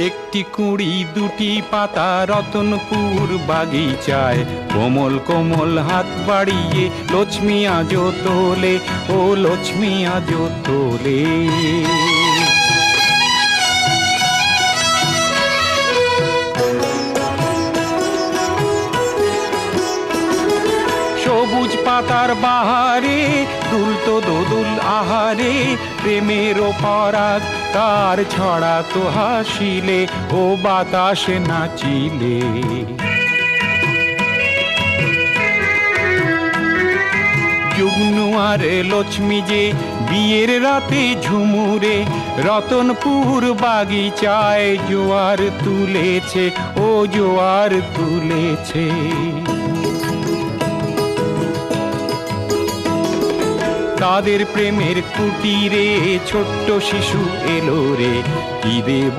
একটি কুঁড়ি দুটি পাতা রতনপুর বাগিচায়, কোমল কোমল হাত বাড়িয়ে লক্ষ্মী আজো তোলে, ও লক্ষ্মী আজো তোলে। সবুজ পাতার বাহারে দুলতো দোদুল আহারে, প্রেমের পরাগ তার ছড়াতো হাসিলে, ও বাতাসে নাচিলে। যুগ্নু আর লক্ষ্মী যে বিয়ের রাতে ঝুমুরে, রতনপুর বাগিচায় জোয়ার তুলেছে, ও জোয়ার তুলেছে। তাদের প্রেমের কুটিরে ছোট্ট শিশু এলো রে, কি দেব